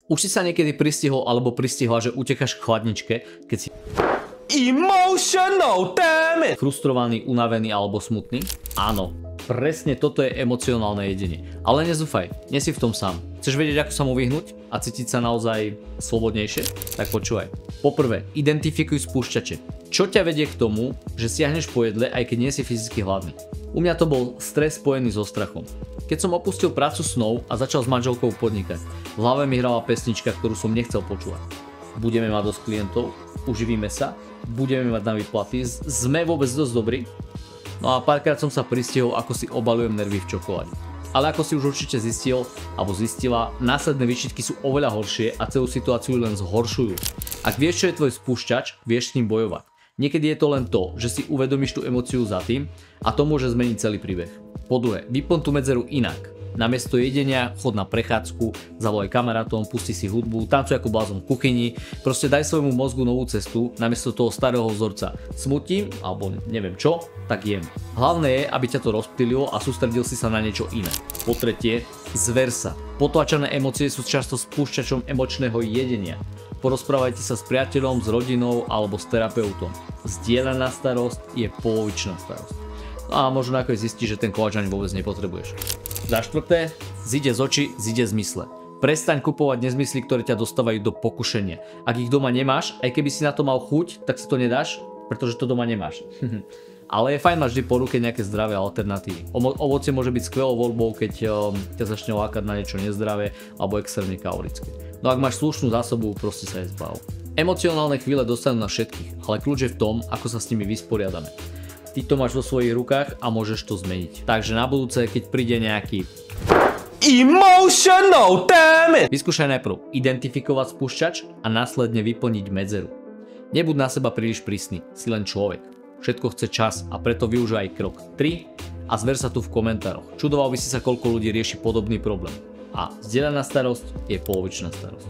Už si sa niekedy pristihol alebo pristihla, že utekáš k chladničke, keď si emotional, damn it! frustrovaný, unavený alebo smutný? Áno, presne toto je emocionálne jedenie. Ale nezúfaj, nie si v tom sám. Chceš vedieť, ako sa mu vyhnúť a cítiť sa naozaj slobodnejšie? Tak počúvaj. Poprvé, identifikuj spúšťače. Čo ťa vedie k tomu, že siahneš po jedle, aj keď nie si fyzicky hladný? U mňa to bol stres spojený so strachom. Keď som opustil prácu snov a začal s manželkou podnikať, v hlave mi hrala pesnička, ktorú som nechcel počúvať. Budeme mať dosť klientov, uživíme sa, budeme mať na výplaty, sme vôbec dosť dobrí. No a párkrát som sa pristihol, ako si obalujem nervy v čokoláde. Ale ako si už určite zistil, alebo zistila, následné výčitky sú oveľa horšie a celú situáciu len zhoršujú. Ak vieš, čo je tvoj spúšťač, vieš s ním bojovať. Niekedy je to len to, že si uvedomíš tú emóciu za tým a to môže zmeniť celý príbeh. Po druhé, vyplň tú medzeru inak. Namiesto jedenia chod na prechádzku, zavolaj kamarátom, pusti si hudbu, tancuj ako blázon v kuchyni, proste daj svojmu mozgu novú cestu namiesto toho starého vzorca. Smutím, alebo neviem čo, tak jem. Hlavné je, aby ťa to rozptýlilo a sústredil si sa na niečo iné. Po tretie, zver sa. Potlačené emócie sú často spúšťačom emočného jedenia. Porozprávajte sa s priateľom, s rodinou alebo s terapeutom. Zdieľaná starosť je polovičná starosť. A možno ako zistíš, že ten koláč ani vôbec nepotrebuješ. Za štvrté, zíde z očí, zíde z mysle. Prestaň kupovať nezmysly, ktoré ťa dostávajú do pokušenia. Ak ich doma nemáš, aj keby si na to mal chuť, tak si to nedáš, pretože to doma nemáš. Ale je fajn mať vždy po ruke nejaké zdravé alternatívy. Ovocie môže byť skvelou voľbou, keď ťa začne lákať na niečo nezdravé alebo extrémne kalorické. No ak máš slušnú zásobu, proste sa jej zbav. Emocionálne chvíle dostanú na všetkých, ale kľúč je v tom, ako sa s nimi vysporiadame. Ty to máš vo svojich rukách a môžeš to zmeniť. Takže na budúce, keď príde nejaký emotional, damn it! Vyskúšaj najprv identifikovať spúšťač a následne vyplniť medzeru. Nebuď na seba príliš prísny, si len človek. Všetko chce čas a preto využij krok 3 a zver sa tu v komentároch. Čudoval by si sa, koľko ľudí rieši podobný problém. A zdieľaná starosť je polovičná starosť.